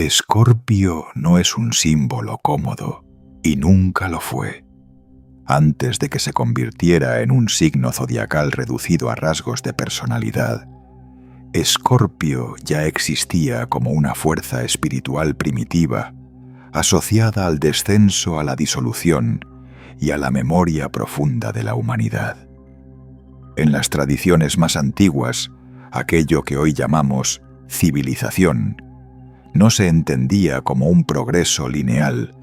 Escorpio no es un símbolo cómodo, y nunca lo fue. Antes de que se convirtiera en un signo zodiacal reducido a rasgos de personalidad, Escorpio ya existía como una fuerza espiritual primitiva, asociada al descenso a la disolución y a la memoria profunda de la humanidad. En las tradiciones más antiguas, aquello que hoy llamamos civilización no se entendía como un progreso lineal,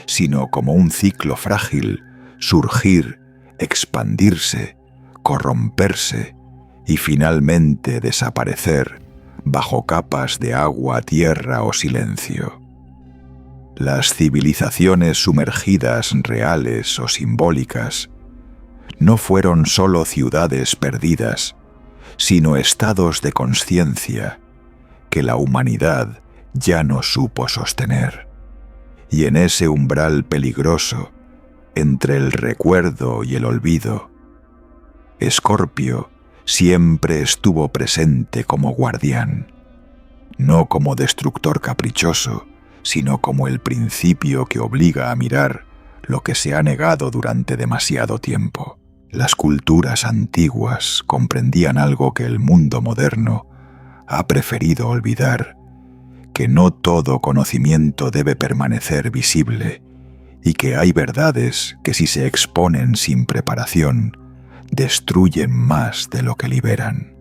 sino como un ciclo frágil, surgir, expandirse, corromperse y finalmente desaparecer bajo capas de agua, tierra o silencio. Las civilizaciones sumergidas, reales o simbólicas, no fueron solo ciudades perdidas, sino estados de conciencia que la humanidad ya no supo sostener. Y en ese umbral peligroso, entre el recuerdo y el olvido, Escorpio siempre estuvo presente como guardián, no como destructor caprichoso, sino como el principio que obliga a mirar lo que se ha negado durante demasiado tiempo. Las culturas antiguas comprendían algo que el mundo moderno ha preferido olvidar, que no todo conocimiento debe permanecer visible y que hay verdades que si se exponen sin preparación, destruyen más de lo que liberan.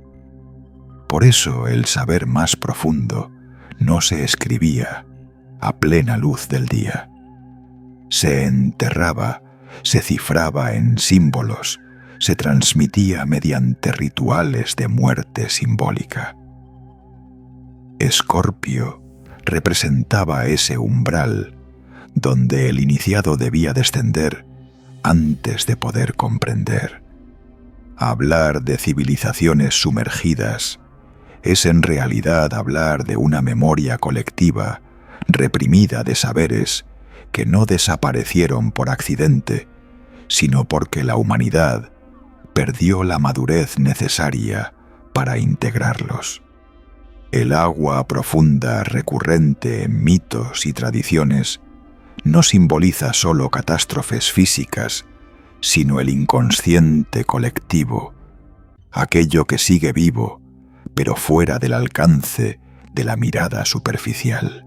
Por eso el saber más profundo no se escribía a plena luz del día. Se enterraba, se cifraba en símbolos, se transmitía mediante rituales de muerte simbólica. Escorpio representaba ese umbral donde el iniciado debía descender antes de poder comprender. Hablar de civilizaciones sumergidas es en realidad hablar de una memoria colectiva reprimida de saberes que no desaparecieron por accidente, sino porque la humanidad perdió la madurez necesaria para integrarlos. El agua profunda recurrente en mitos y tradiciones no simboliza solo catástrofes físicas, sino el inconsciente colectivo, aquello que sigue vivo, pero fuera del alcance de la mirada superficial.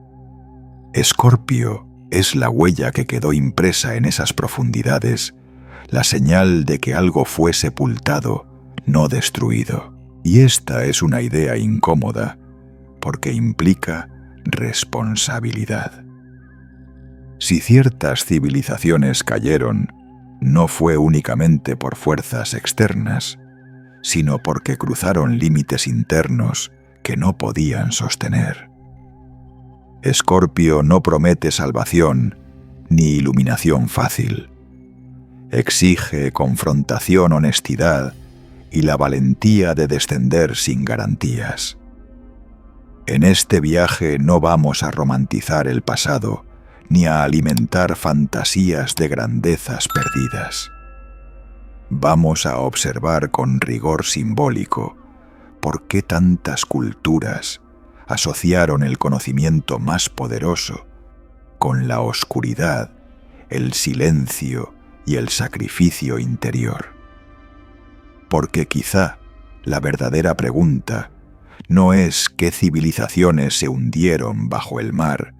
Escorpio es la huella que quedó impresa en esas profundidades, la señal de que algo fue sepultado, no destruido. Y esta es una idea incómoda, porque implica responsabilidad. Si ciertas civilizaciones cayeron, no fue únicamente por fuerzas externas, sino porque cruzaron límites internos que no podían sostener. Escorpio no promete salvación ni iluminación fácil. Exige confrontación, honestidad y la valentía de descender sin garantías. En este viaje no vamos a romantizar el pasado ni a alimentar fantasías de grandezas perdidas. Vamos a observar con rigor simbólico por qué tantas culturas asociaron el conocimiento más poderoso con la oscuridad, el silencio y el sacrificio interior. Porque quizá la verdadera pregunta no es qué civilizaciones se hundieron bajo el mar,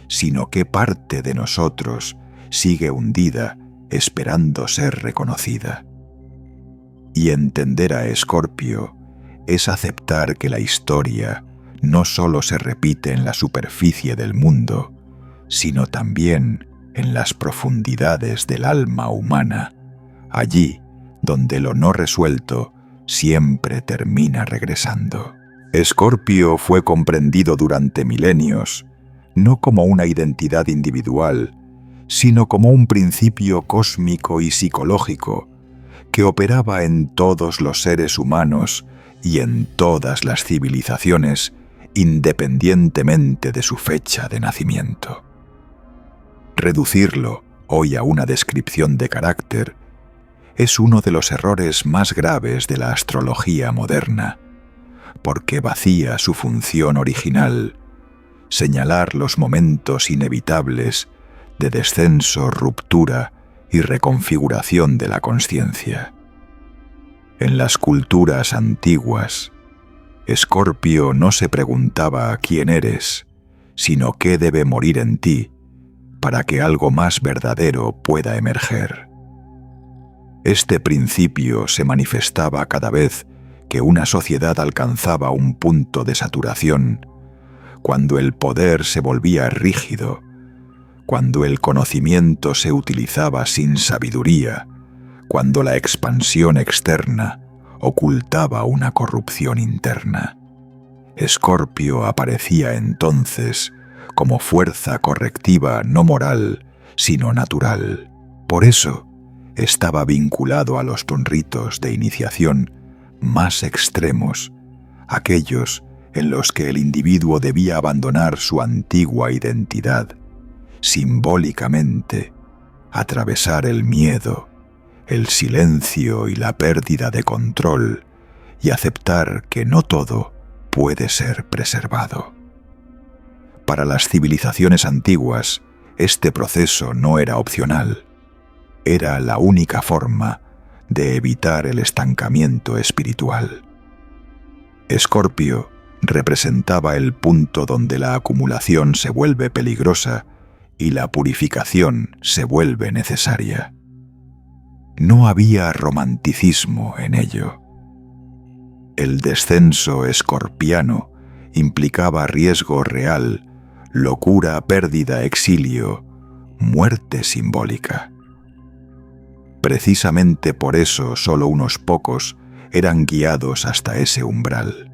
sino qué parte de nosotros sigue hundida esperando ser reconocida. Y entender a Escorpio es aceptar que la historia no solo se repite en la superficie del mundo, sino también en las profundidades del alma humana, allí donde lo no resuelto siempre termina regresando. Escorpio fue comprendido durante milenios, no como una identidad individual, sino como un principio cósmico y psicológico que operaba en todos los seres humanos y en todas las civilizaciones, independientemente de su fecha de nacimiento. Reducirlo hoy a una descripción de carácter es uno de los errores más graves de la astrología moderna, porque vacía su función original señalar los momentos inevitables de descenso, ruptura y reconfiguración de la consciencia. En las culturas antiguas, Escorpio no se preguntaba quién eres, sino qué debe morir en ti para que algo más verdadero pueda emerger. Este principio se manifestaba cada vez que una sociedad alcanzaba un punto de saturación, cuando el poder se volvía rígido, cuando el conocimiento se utilizaba sin sabiduría, cuando la expansión externa ocultaba una corrupción interna. Escorpio aparecía entonces como fuerza correctiva no moral, sino natural. Por eso estaba vinculado a los ritos de iniciación más extremos, aquellos en los que el individuo debía abandonar su antigua identidad, simbólicamente atravesar el miedo, el silencio y la pérdida de control, y aceptar que no todo puede ser preservado. Para las civilizaciones antiguas, este proceso no era opcional, era la única forma de evitar el estancamiento espiritual. Escorpio representaba el punto donde la acumulación se vuelve peligrosa y la purificación se vuelve necesaria. No había romanticismo en ello. El descenso escorpiano implicaba riesgo real, locura, pérdida, exilio, muerte simbólica. Precisamente por eso solo unos pocos eran guiados hasta ese umbral.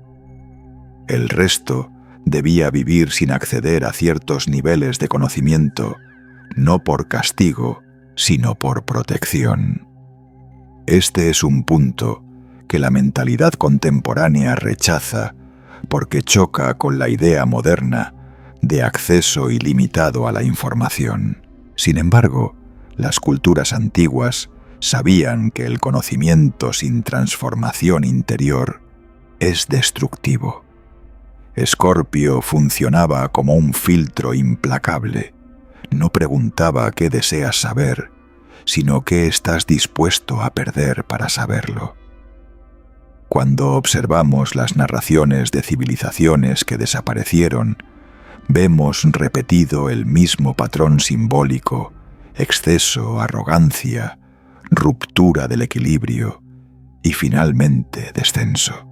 El resto debía vivir sin acceder a ciertos niveles de conocimiento, no por castigo, sino por protección. Este es un punto que la mentalidad contemporánea rechaza porque choca con la idea moderna de acceso ilimitado a la información. Sin embargo, las culturas antiguas sabían que el conocimiento sin transformación interior es destructivo. Escorpio funcionaba como un filtro implacable. No preguntaba qué deseas saber, sino qué estás dispuesto a perder para saberlo. Cuando observamos las narraciones de civilizaciones que desaparecieron, vemos repetido el mismo patrón simbólico: exceso, arrogancia, ruptura del equilibrio y finalmente descenso.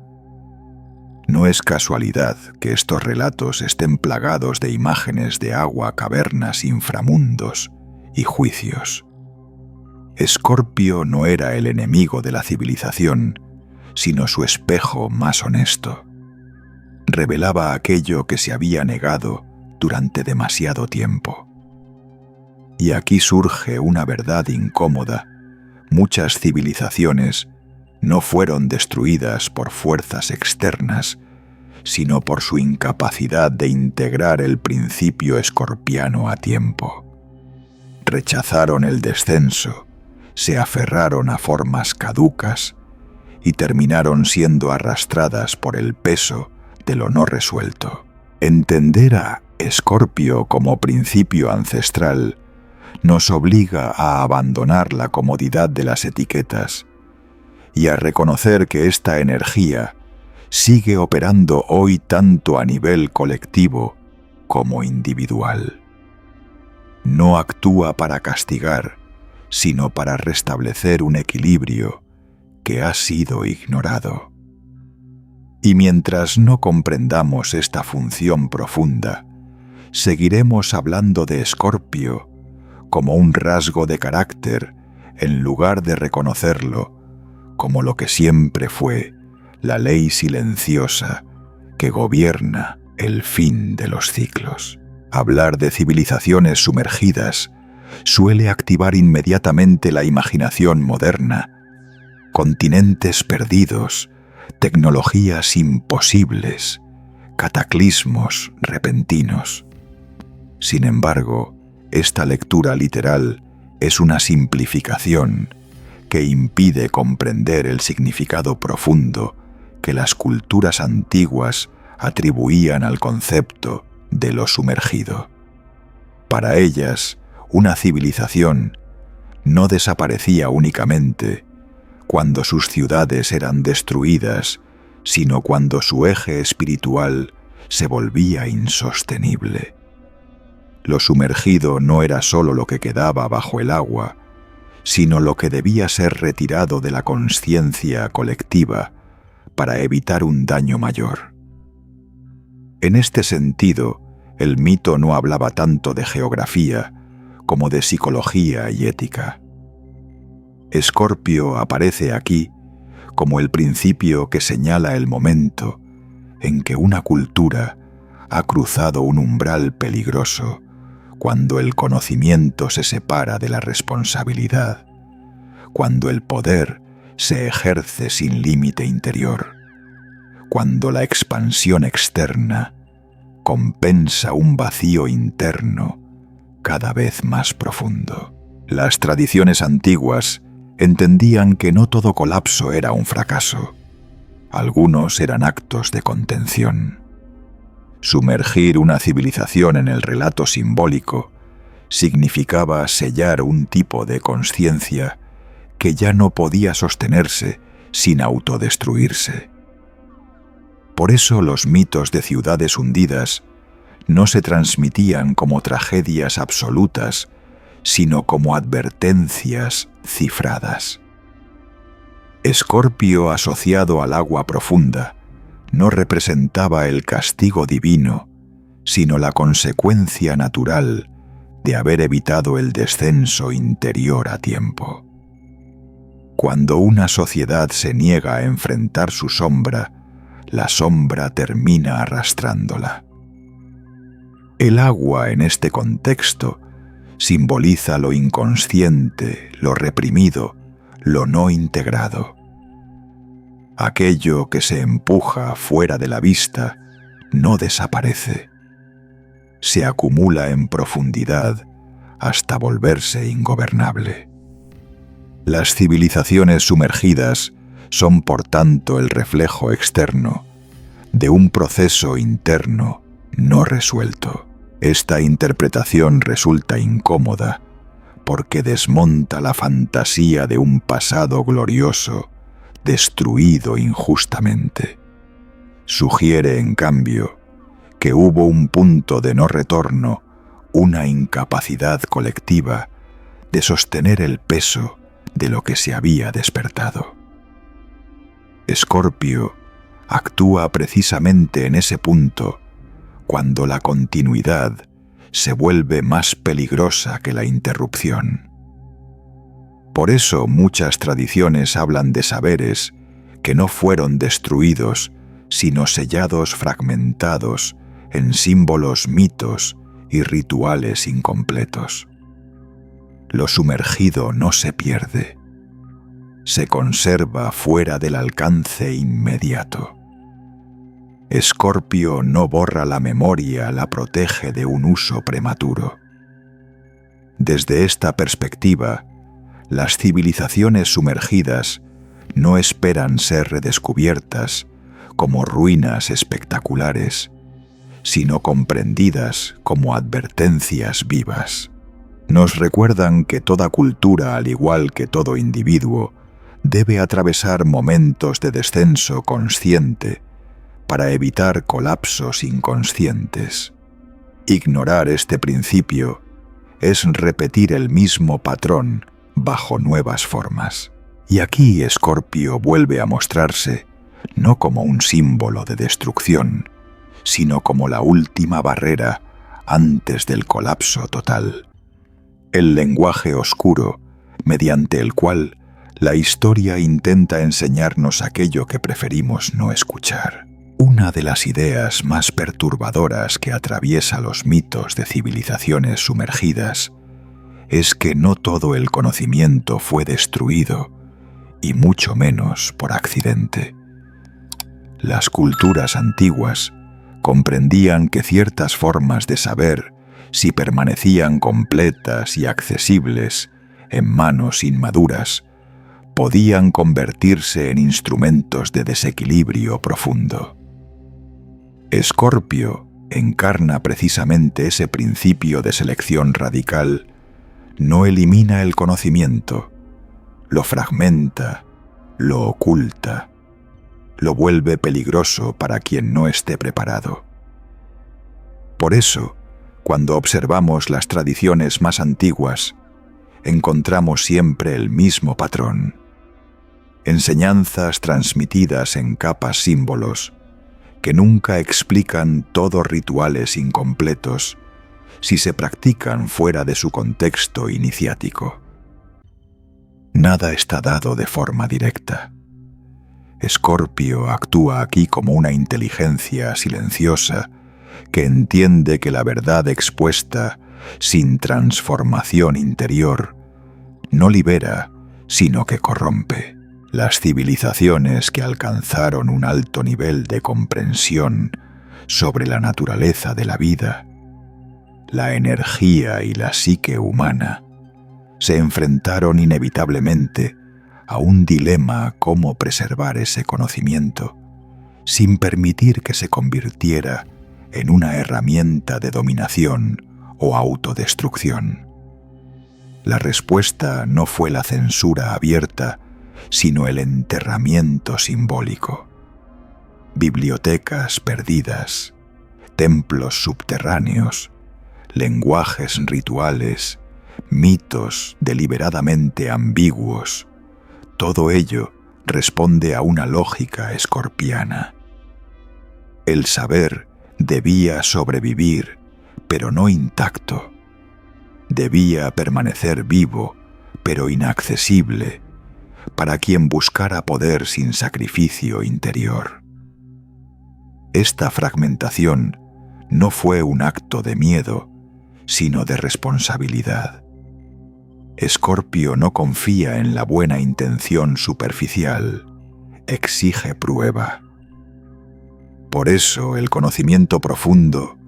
No es casualidad que estos relatos estén plagados de imágenes de agua, cavernas, inframundos y juicios. Escorpio no era el enemigo de la civilización, sino su espejo más honesto. Revelaba aquello que se había negado durante demasiado tiempo. Y aquí surge una verdad incómoda: muchas civilizaciones no fueron destruidas por fuerzas externas, sino por su incapacidad de integrar el principio escorpiano a tiempo. Rechazaron el descenso, se aferraron a formas caducas y terminaron siendo arrastradas por el peso de lo no resuelto. Entender a Escorpio como principio ancestral nos obliga a abandonar la comodidad de las etiquetas y a reconocer que esta energía sigue operando hoy tanto a nivel colectivo como individual. No actúa para castigar, sino para restablecer un equilibrio que ha sido ignorado. Y mientras no comprendamos esta función profunda, seguiremos hablando de Escorpio como un rasgo de carácter en lugar de reconocerlo como lo que siempre fue: la ley silenciosa que gobierna el fin de los ciclos. Hablar de civilizaciones sumergidas suele activar inmediatamente la imaginación moderna: continentes perdidos, tecnologías imposibles, cataclismos repentinos. Sin embargo, esta lectura literal es una simplificación que impide comprender el significado profundo que las culturas antiguas atribuían al concepto de lo sumergido. Para ellas, una civilización no desaparecía únicamente cuando sus ciudades eran destruidas, sino cuando su eje espiritual se volvía insostenible. Lo sumergido no era solo lo que quedaba bajo el agua, sino lo que debía ser retirado de la consciencia colectiva para evitar un daño mayor. En este sentido, el mito no hablaba tanto de geografía como de psicología y ética. Escorpio aparece aquí como el principio que señala el momento en que una cultura ha cruzado un umbral peligroso, cuando el conocimiento se separa de la responsabilidad, cuando el poder se ejerce sin límite interior, cuando la expansión externa compensa un vacío interno cada vez más profundo. Las tradiciones antiguas entendían que no todo colapso era un fracaso. Algunos eran actos de contención. Sumergir una civilización en el relato simbólico significaba sellar un tipo de consciencia que ya no podía sostenerse sin autodestruirse. Por eso los mitos de ciudades hundidas no se transmitían como tragedias absolutas, sino como advertencias cifradas. Escorpio asociado al agua profunda no representaba el castigo divino, sino la consecuencia natural de haber evitado el descenso interior a tiempo. Cuando una sociedad se niega a enfrentar su sombra, la sombra termina arrastrándola. El agua en este contexto simboliza lo inconsciente, lo reprimido, lo no integrado. Aquello que se empuja fuera de la vista no desaparece. Se acumula en profundidad hasta volverse ingobernable. Las civilizaciones sumergidas son por tanto el reflejo externo de un proceso interno no resuelto. Esta interpretación resulta incómoda porque desmonta la fantasía de un pasado glorioso destruido injustamente. Sugiere, en cambio, que hubo un punto de no retorno, una incapacidad colectiva de sostener el peso de lo que se había despertado. Escorpio actúa precisamente en ese punto cuando la continuidad se vuelve más peligrosa que la interrupción. Por eso muchas tradiciones hablan de saberes que no fueron destruidos, sino sellados fragmentados en símbolos, mitos y rituales incompletos. Lo sumergido no se pierde, se conserva fuera del alcance inmediato. Escorpio no borra la memoria, la protege de un uso prematuro. Desde esta perspectiva, las civilizaciones sumergidas no esperan ser redescubiertas como ruinas espectaculares, sino comprendidas como advertencias vivas. Nos recuerdan que toda cultura, al igual que todo individuo, debe atravesar momentos de descenso consciente para evitar colapsos inconscientes. Ignorar este principio es repetir el mismo patrón bajo nuevas formas. Y aquí Escorpio vuelve a mostrarse no como un símbolo de destrucción, sino como la última barrera antes del colapso total. El lenguaje oscuro, mediante el cual la historia intenta enseñarnos aquello que preferimos no escuchar. Una de las ideas más perturbadoras que atraviesa los mitos de civilizaciones sumergidas es que no todo el conocimiento fue destruido, y mucho menos por accidente. Las culturas antiguas comprendían que ciertas formas de saber, si permanecían completas y accesibles en manos inmaduras, podían convertirse en instrumentos de desequilibrio profundo. Escorpio encarna precisamente ese principio de selección radical, no elimina el conocimiento, lo fragmenta, lo oculta, lo vuelve peligroso para quien no esté preparado. Por eso, cuando observamos las tradiciones más antiguas, encontramos siempre el mismo patrón. Enseñanzas transmitidas en capas símbolos, que nunca explican todos rituales incompletos si se practican fuera de su contexto iniciático. Nada está dado de forma directa. Escorpio actúa aquí como una inteligencia silenciosa que entiende que la verdad expuesta sin transformación interior no libera, sino que corrompe. Las civilizaciones que alcanzaron un alto nivel de comprensión sobre la naturaleza de la vida, la energía y la psique humana, se enfrentaron inevitablemente a un dilema: cómo preservar ese conocimiento sin permitir que se convirtiera en una herramienta de dominación o autodestrucción. La respuesta no fue la censura abierta, sino el enterramiento simbólico. Bibliotecas perdidas, templos subterráneos, lenguajes rituales, mitos deliberadamente ambiguos, todo ello responde a una lógica escorpiana. El saber debía sobrevivir, pero no intacto. Debía permanecer vivo, pero inaccesible, para quien buscara poder sin sacrificio interior. Esta fragmentación no fue un acto de miedo, sino de responsabilidad. Escorpio no confía en la buena intención superficial, exige prueba. Por eso el conocimiento profundo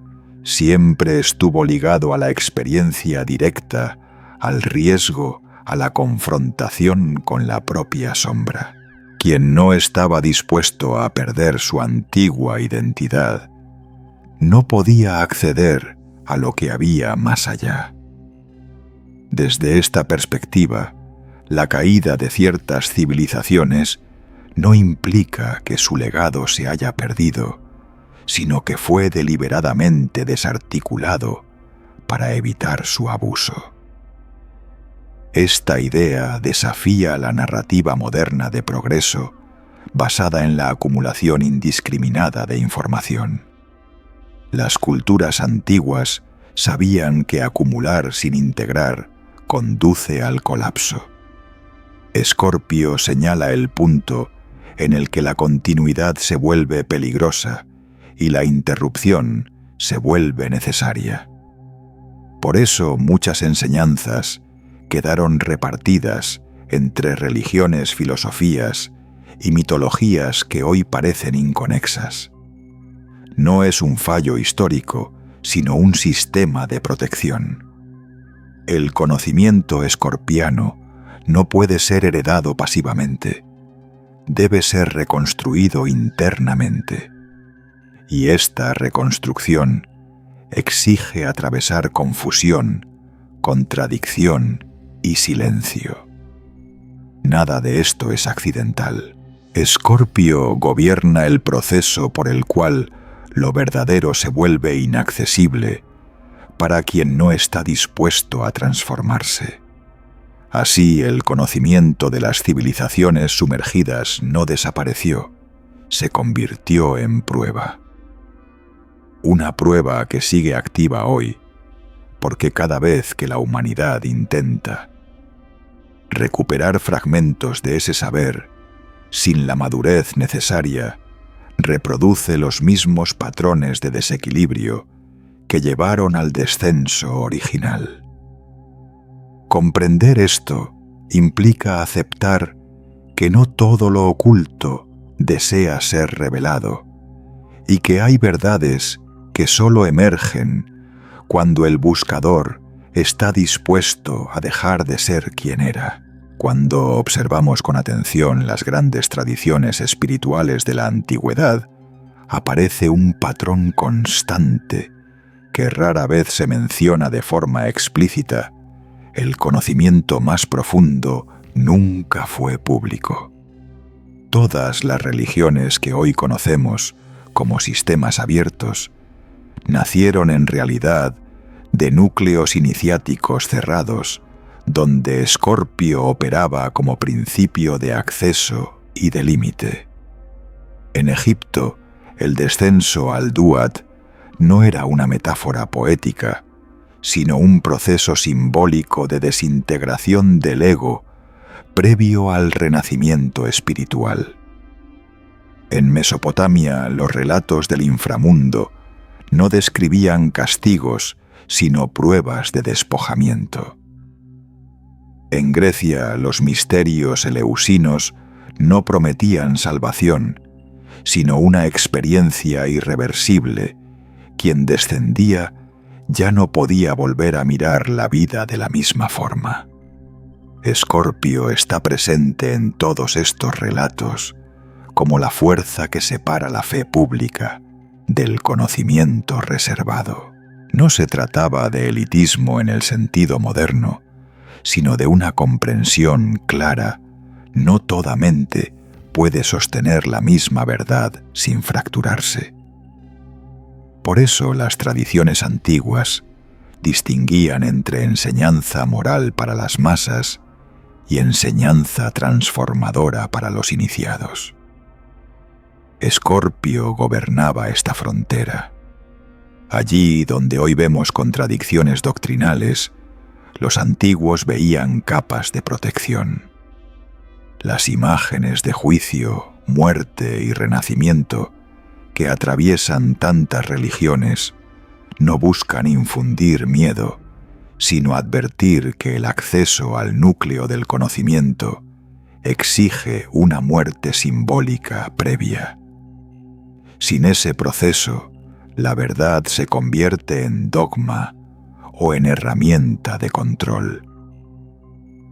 siempre estuvo ligado a la experiencia directa, al riesgo, a la confrontación con la propia sombra. Quien no estaba dispuesto a perder su antigua identidad, no podía acceder a lo que había más allá. Desde esta perspectiva, la caída de ciertas civilizaciones no implica que su legado se haya perdido, sino que fue deliberadamente desarticulado para evitar su abuso. Esta idea desafía la narrativa moderna de progreso basada en la acumulación indiscriminada de información. Las culturas antiguas sabían que acumular sin integrar conduce al colapso. Escorpio señala el punto en el que la continuidad se vuelve peligrosa y la interrupción se vuelve necesaria. Por eso muchas enseñanzas quedaron repartidas entre religiones, filosofías y mitologías que hoy parecen inconexas. No es un fallo histórico, sino un sistema de protección. El conocimiento escorpiano no puede ser heredado pasivamente. Debe ser reconstruido internamente. Y esta reconstrucción exige atravesar confusión, contradicción y silencio. Nada de esto es accidental. Escorpio gobierna el proceso por el cual lo verdadero se vuelve inaccesible para quien no está dispuesto a transformarse. Así, el conocimiento de las civilizaciones sumergidas no desapareció, se convirtió en prueba. Una prueba que sigue activa hoy, porque cada vez que la humanidad intenta recuperar fragmentos de ese saber sin la madurez necesaria, reproduce los mismos patrones de desequilibrio que llevaron al descenso original. Comprender esto implica aceptar que no todo lo oculto desea ser revelado y que hay verdades que solo emergen cuando el buscador está dispuesto a dejar de ser quien era. Cuando observamos con atención las grandes tradiciones espirituales de la antigüedad, aparece un patrón constante que rara vez se menciona de forma explícita. El conocimiento más profundo nunca fue público. Todas las religiones que hoy conocemos como sistemas abiertos nacieron en realidad de núcleos iniciáticos cerrados, donde Escorpio operaba como principio de acceso y de límite. En Egipto, el descenso al Duat no era una metáfora poética, sino un proceso simbólico de desintegración del ego previo al renacimiento espiritual. En Mesopotamia, los relatos del inframundo no describían castigos, sino pruebas de despojamiento. En Grecia, los misterios eleusinos no prometían salvación, sino una experiencia irreversible. Quien descendía ya no podía volver a mirar la vida de la misma forma. Escorpio está presente en todos estos relatos, como la fuerza que separa la fe pública del conocimiento reservado. No se trataba de elitismo en el sentido moderno, sino de una comprensión clara. No toda mente puede sostener la misma verdad sin fracturarse. Por eso las tradiciones antiguas distinguían entre enseñanza moral para las masas y enseñanza transformadora para los iniciados. Escorpio gobernaba esta frontera. Allí donde hoy vemos contradicciones doctrinales, los antiguos veían capas de protección. Las imágenes de juicio, muerte y renacimiento que atraviesan tantas religiones no buscan infundir miedo, sino advertir que el acceso al núcleo del conocimiento exige una muerte simbólica previa. Sin ese proceso, la verdad se convierte en dogma o en herramienta de control.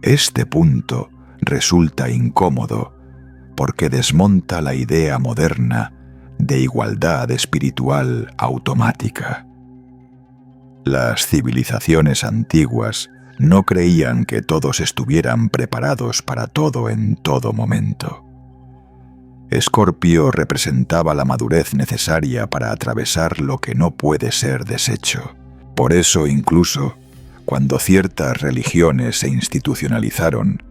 Este punto resulta incómodo porque desmonta la idea moderna de igualdad espiritual automática. Las civilizaciones antiguas no creían que todos estuvieran preparados para todo en todo momento. Escorpio representaba la madurez necesaria para atravesar lo que no puede ser deshecho. Por eso, incluso, cuando ciertas religiones se institucionalizaron,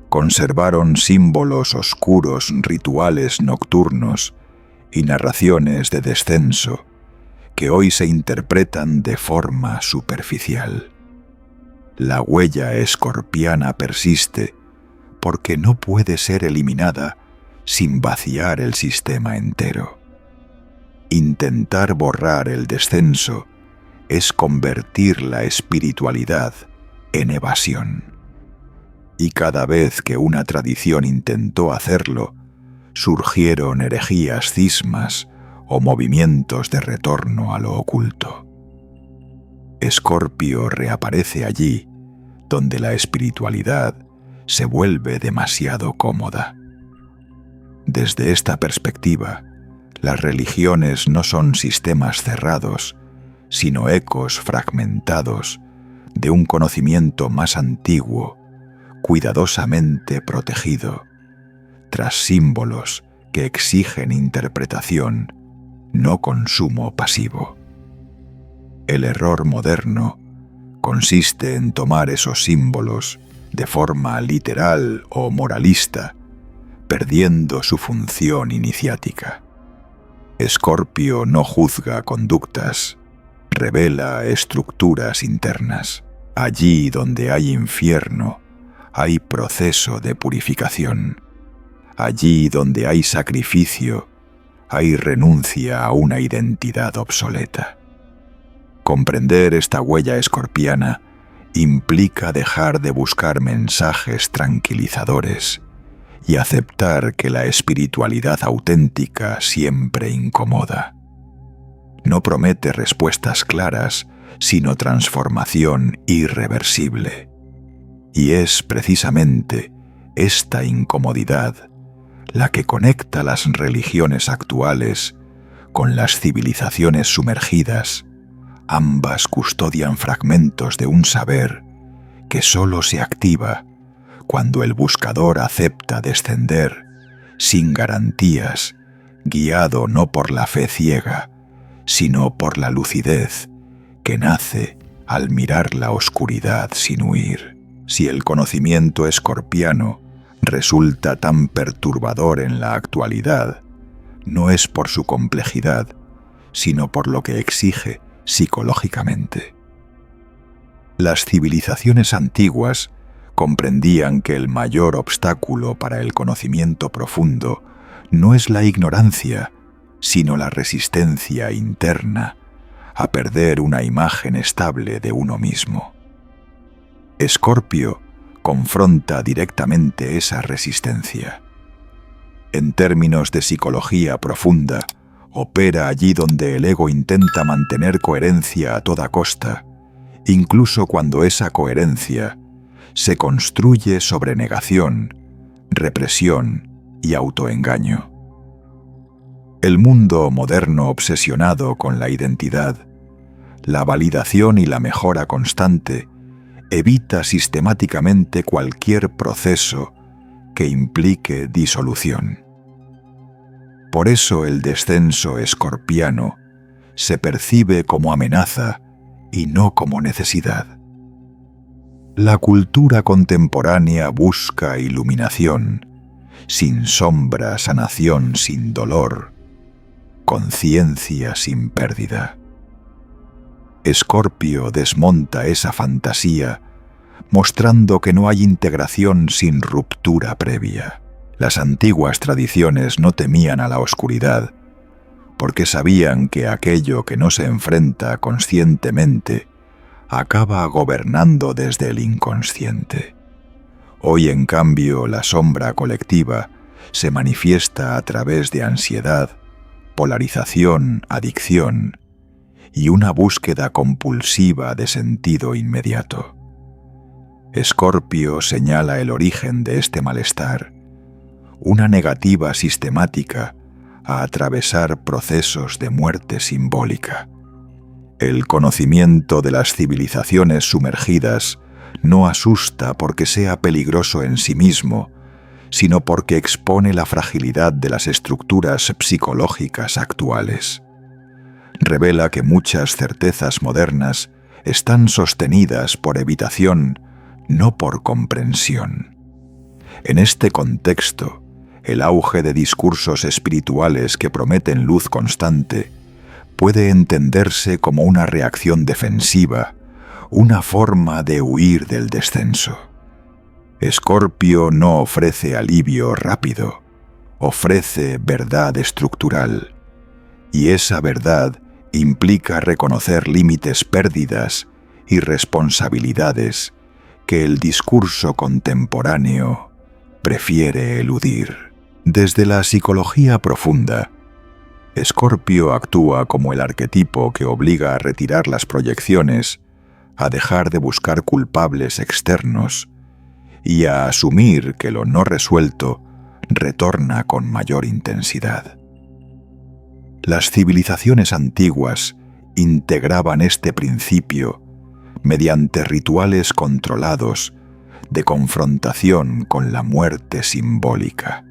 conservaron símbolos oscuros, rituales nocturnos y narraciones de descenso que hoy se interpretan de forma superficial. La huella escorpiana persiste porque no puede ser eliminada sin vaciar el sistema entero. Intentar borrar el descenso es convertir la espiritualidad en evasión. Y cada vez que una tradición intentó hacerlo, surgieron herejías, cismas o movimientos de retorno a lo oculto. Escorpio reaparece allí donde la espiritualidad se vuelve demasiado cómoda. Desde esta perspectiva, las religiones no son sistemas cerrados, sino ecos fragmentados de un conocimiento más antiguo, cuidadosamente protegido, tras símbolos que exigen interpretación, no consumo pasivo. El error moderno consiste en tomar esos símbolos de forma literal o moralista, perdiendo su función iniciática. Escorpio no juzga conductas, revela estructuras internas. Allí donde hay infierno, hay proceso de purificación. Allí donde hay sacrificio, hay renuncia a una identidad obsoleta. Comprender esta huella escorpiana implica dejar de buscar mensajes tranquilizadores y aceptar que la espiritualidad auténtica siempre incomoda. No promete respuestas claras, sino transformación irreversible. Y es precisamente esta incomodidad la que conecta las religiones actuales con las civilizaciones sumergidas, ambas custodian fragmentos de un saber que solo se activa cuando el buscador acepta descender sin garantías, guiado no por la fe ciega, sino por la lucidez que nace al mirar la oscuridad sin huir. Si el conocimiento escorpiano resulta tan perturbador en la actualidad, no es por su complejidad, sino por lo que exige psicológicamente. Las civilizaciones antiguas comprendían que el mayor obstáculo para el conocimiento profundo no es la ignorancia, sino la resistencia interna a perder una imagen estable de uno mismo. Escorpio confronta directamente esa resistencia. En términos de psicología profunda, opera allí donde el ego intenta mantener coherencia a toda costa, incluso cuando esa coherencia se construye sobre negación, represión y autoengaño. El mundo moderno obsesionado con la identidad, la validación y la mejora constante evita sistemáticamente cualquier proceso que implique disolución. Por eso el descenso escorpiano se percibe como amenaza y no como necesidad. La cultura contemporánea busca iluminación, sin sombra, sanación sin dolor, conciencia sin pérdida. Escorpio desmonta esa fantasía, mostrando que no hay integración sin ruptura previa. Las antiguas tradiciones no temían a la oscuridad, porque sabían que aquello que no se enfrenta conscientemente acaba gobernando desde el inconsciente. Hoy, en cambio, la sombra colectiva se manifiesta a través de ansiedad, polarización, adicción y una búsqueda compulsiva de sentido inmediato. Escorpio señala el origen de este malestar, una negativa sistemática a atravesar procesos de muerte simbólica. El conocimiento de las civilizaciones sumergidas no asusta porque sea peligroso en sí mismo, sino porque expone la fragilidad de las estructuras psicológicas actuales. Revela que muchas certezas modernas están sostenidas por evitación, no por comprensión. En este contexto, el auge de discursos espirituales que prometen luz constante puede entenderse como una reacción defensiva, una forma de huir del descenso. Escorpio no ofrece alivio rápido, ofrece verdad estructural, y esa verdad implica reconocer límites, pérdidas y responsabilidades que el discurso contemporáneo prefiere eludir. Desde la psicología profunda, Escorpio actúa como el arquetipo que obliga a retirar las proyecciones, a dejar de buscar culpables externos y a asumir que lo no resuelto retorna con mayor intensidad. Las civilizaciones antiguas integraban este principio mediante rituales controlados de confrontación con la muerte simbólica.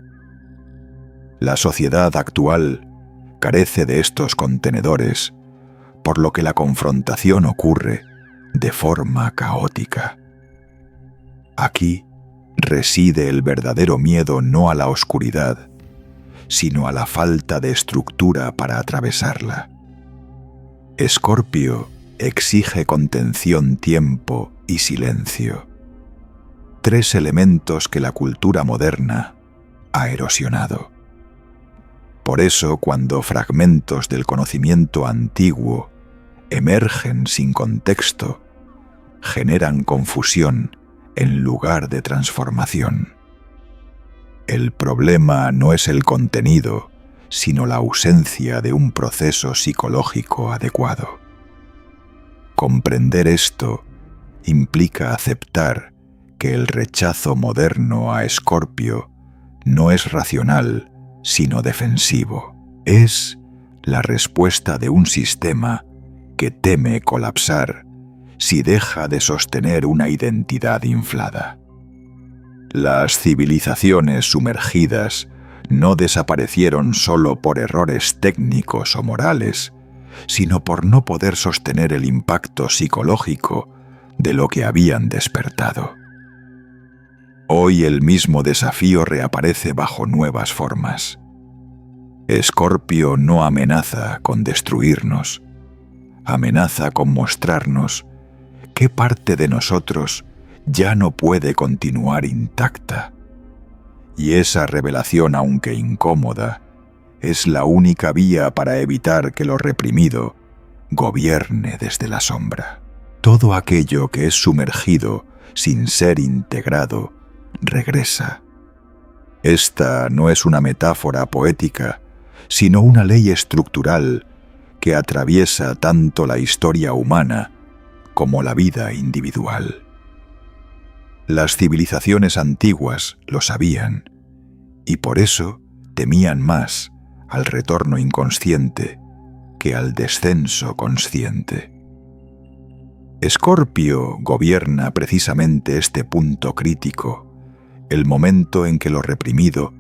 La sociedad actual carece de estos contenedores, por lo que la confrontación ocurre de forma caótica. Aquí reside el verdadero miedo no a la oscuridad, sino a la falta de estructura para atravesarla. Escorpio exige contención, tiempo y silencio, 3 elementos que la cultura moderna ha erosionado. Por eso, cuando fragmentos del conocimiento antiguo emergen sin contexto, generan confusión en lugar de transformación. El problema no es el contenido, sino la ausencia de un proceso psicológico adecuado. Comprender esto implica aceptar que el rechazo moderno a Escorpio no es racional, sino defensivo. Es la respuesta de un sistema que teme colapsar si deja de sostener una identidad inflada. Las civilizaciones sumergidas no desaparecieron solo por errores técnicos o morales, sino por no poder sostener el impacto psicológico de lo que habían despertado. Hoy el mismo desafío reaparece bajo nuevas formas. Escorpio no amenaza con destruirnos, amenaza con mostrarnos qué parte de nosotros ya no puede continuar intacta. Y esa revelación, aunque incómoda, es la única vía para evitar que lo reprimido gobierne desde la sombra. Todo aquello que es sumergido sin ser integrado regresa. Esta no es una metáfora poética, sino una ley estructural que atraviesa tanto la historia humana como la vida individual. Las civilizaciones antiguas lo sabían, y por eso temían más al retorno inconsciente que al descenso consciente. Escorpio gobierna precisamente este punto crítico, el momento en que lo reprimido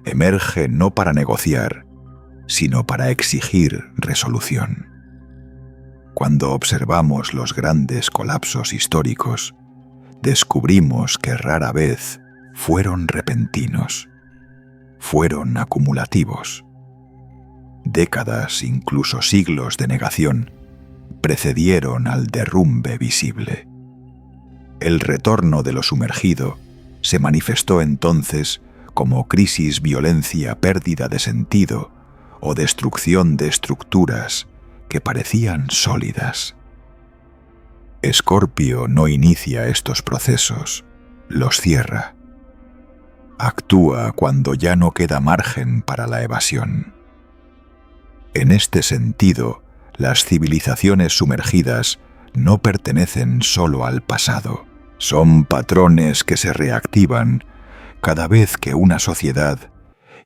emerge no para negociar, sino para exigir resolución. Cuando observamos los grandes colapsos históricos, descubrimos que rara vez fueron repentinos, fueron acumulativos. Décadas, incluso siglos de negación, precedieron al derrumbe visible. El retorno de lo sumergido se manifestó entonces como crisis, violencia, pérdida de sentido o destrucción de estructuras que parecían sólidas. Escorpio no inicia estos procesos, los cierra. Actúa cuando ya no queda margen para la evasión. En este sentido, las civilizaciones sumergidas no pertenecen solo al pasado. Son patrones que se reactivan cada vez que una sociedad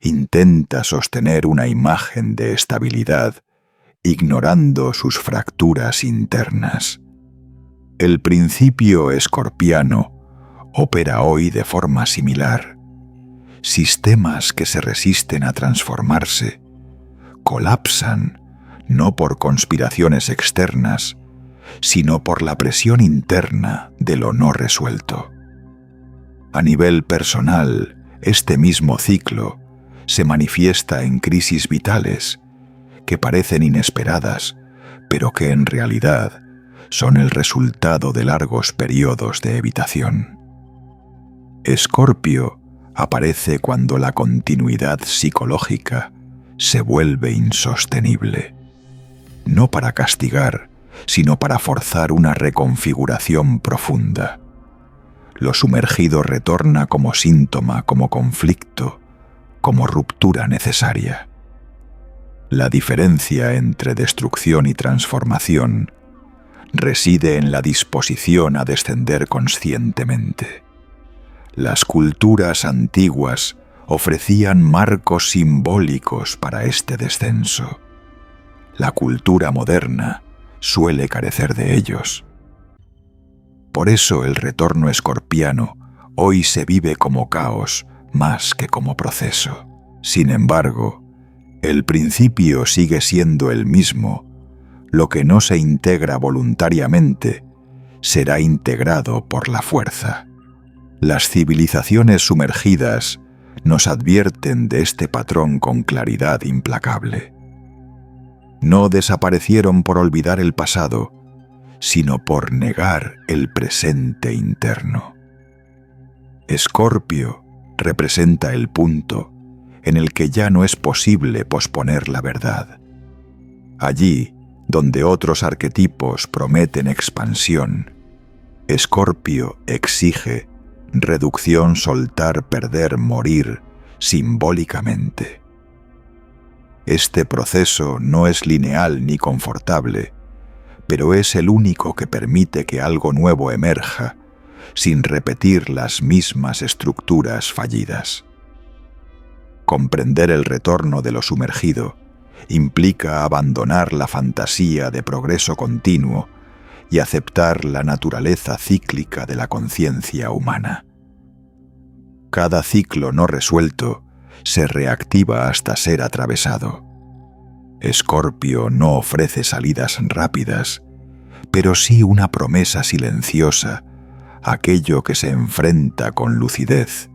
intenta sostener una imagen de estabilidad, ignorando sus fracturas internas. El principio escorpiano opera hoy de forma similar. Sistemas que se resisten a transformarse colapsan no por conspiraciones externas, sino por la presión interna de lo no resuelto. A nivel personal, este mismo ciclo se manifiesta en crisis vitales que parecen inesperadas, pero que en realidad son el resultado de largos periodos de evitación. Escorpio aparece cuando la continuidad psicológica se vuelve insostenible, no para castigar, sino para forzar una reconfiguración profunda. Lo sumergido retorna como síntoma, como conflicto, como ruptura necesaria. La diferencia entre destrucción y transformación reside en la disposición a descender conscientemente. Las culturas antiguas ofrecían marcos simbólicos para este descenso. La cultura moderna suele carecer de ellos. Por eso el retorno escorpiano hoy se vive como caos más que como proceso. Sin embargo, el principio sigue siendo el mismo. Lo que no se integra voluntariamente será integrado por la fuerza. Las civilizaciones sumergidas nos advierten de este patrón con claridad implacable. No desaparecieron por olvidar el pasado, sino por negar el presente interno. Escorpio representa el punto en el que ya no es posible posponer la verdad. Allí, donde otros arquetipos prometen expansión, Escorpio exige reducción, soltar, perder, morir simbólicamente. Este proceso no es lineal ni confortable, pero es el único que permite que algo nuevo emerja sin repetir las mismas estructuras fallidas. Comprender el retorno de lo sumergido implica abandonar la fantasía de progreso continuo y aceptar la naturaleza cíclica de la conciencia humana. Cada ciclo no resuelto se reactiva hasta ser atravesado. Escorpio no ofrece salidas rápidas, pero sí una promesa silenciosa. Aquello que se enfrenta con lucidez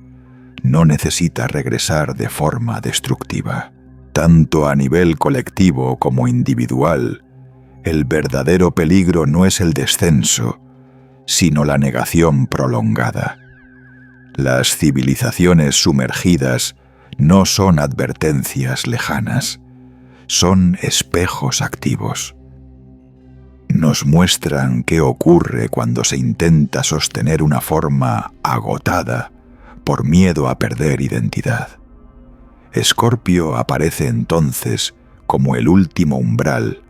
no necesita regresar de forma destructiva. Tanto a nivel colectivo como individual, el verdadero peligro no es el descenso, sino la negación prolongada. Las civilizaciones sumergidas no son advertencias lejanas, son espejos activos. Nos muestran qué ocurre cuando se intenta sostener una forma agotada por miedo a perder identidad. Escorpio aparece entonces como el último umbral,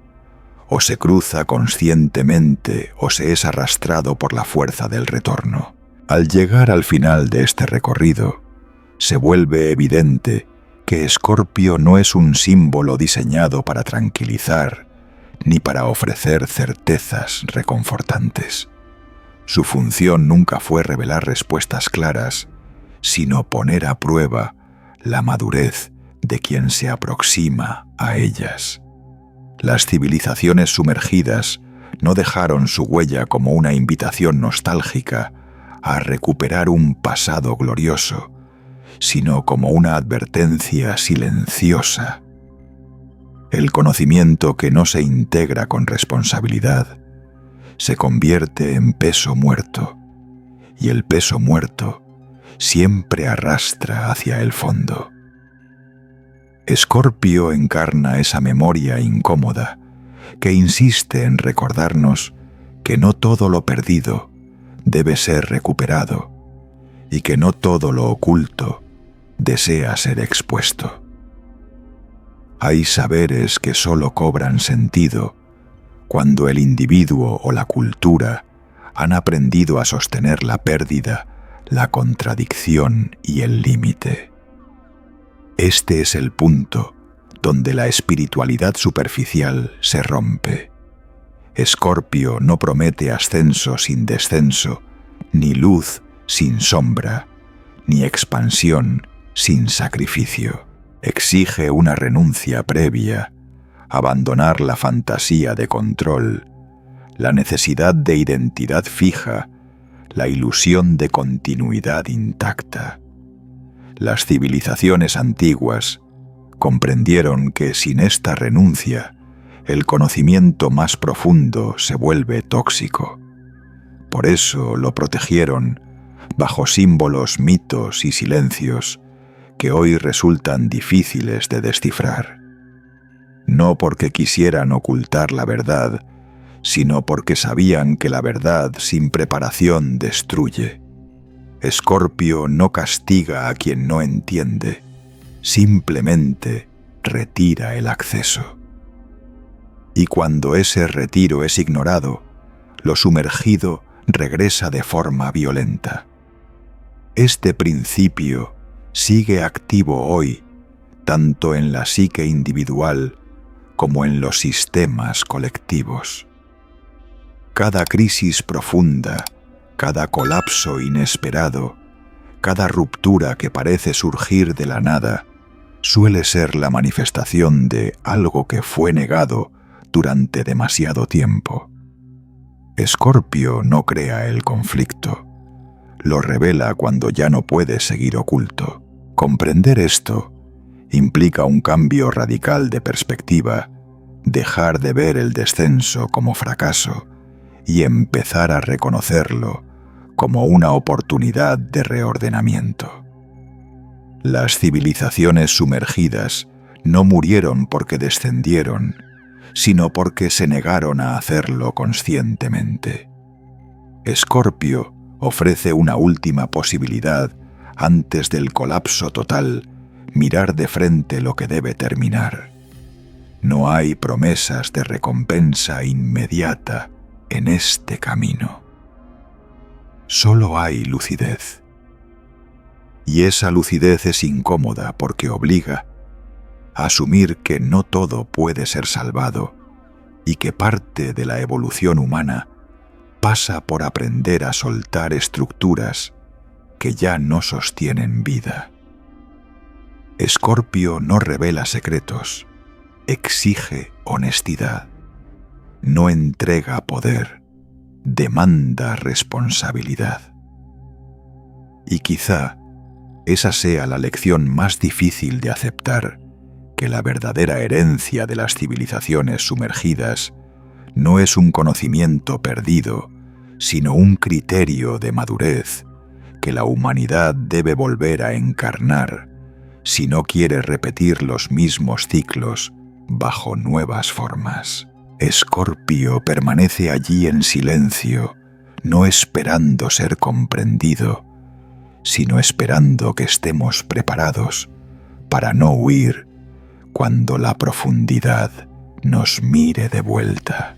o se cruza conscientemente o se es arrastrado por la fuerza del retorno. Al llegar al final de este recorrido, se vuelve evidente que Escorpio no es un símbolo diseñado para tranquilizar ni para ofrecer certezas reconfortantes. Su función nunca fue revelar respuestas claras, sino poner a prueba la madurez de quien se aproxima a ellas. Las civilizaciones sumergidas no dejaron su huella como una invitación nostálgica a recuperar un pasado glorioso, sino como una advertencia silenciosa. El conocimiento que no se integra con responsabilidad se convierte en peso muerto, y el peso muerto siempre arrastra hacia el fondo. Escorpio encarna esa memoria incómoda que insiste en recordarnos que no todo lo perdido debe ser recuperado y que no todo lo oculto desea ser expuesto. Hay saberes que solo cobran sentido cuando el individuo o la cultura han aprendido a sostener la pérdida, la contradicción y el límite. Este es el punto donde la espiritualidad superficial se rompe. Escorpio no promete ascenso sin descenso, ni luz sin sombra, ni expansión sin sacrificio. Exige una renuncia previa, abandonar la fantasía de control, la necesidad de identidad fija, la ilusión de continuidad intacta. Las civilizaciones antiguas comprendieron que sin esta renuncia, el conocimiento más profundo se vuelve tóxico. Por eso lo protegieron bajo símbolos, mitos y silencios que hoy resultan difíciles de descifrar. No porque quisieran ocultar la verdad, sino porque sabían que la verdad sin preparación destruye. Escorpio no castiga a quien no entiende, simplemente retira el acceso. Y cuando ese retiro es ignorado, lo sumergido regresa de forma violenta. Este principio sigue activo hoy, tanto en la psique individual como en los sistemas colectivos. Cada crisis profunda, cada colapso inesperado, cada ruptura que parece surgir de la nada, suele ser la manifestación de algo que fue negado durante demasiado tiempo. Escorpio no crea el conflicto, lo revela cuando ya no puede seguir oculto. Comprender esto implica un cambio radical de perspectiva, dejar de ver el descenso como fracaso y empezar a reconocerlo como una oportunidad de reordenamiento. Las civilizaciones sumergidas no murieron porque descendieron, sino porque se negaron a hacerlo conscientemente. Escorpio ofrece una última posibilidad antes del colapso total, mirar de frente lo que debe terminar. No hay promesas de recompensa inmediata en este camino. Solo hay lucidez. Y esa lucidez es incómoda porque obliga, asumir que no todo puede ser salvado y que parte de la evolución humana pasa por aprender a soltar estructuras que ya no sostienen vida. Escorpio no revela secretos, exige honestidad, no entrega poder, demanda responsabilidad. Y quizá esa sea la lección más difícil de aceptar, que la verdadera herencia de las civilizaciones sumergidas no es un conocimiento perdido, sino un criterio de madurez que la humanidad debe volver a encarnar si no quiere repetir los mismos ciclos bajo nuevas formas. Escorpio permanece allí en silencio, no esperando ser comprendido, sino esperando que estemos preparados para no huir cuando la profundidad nos mire de vuelta.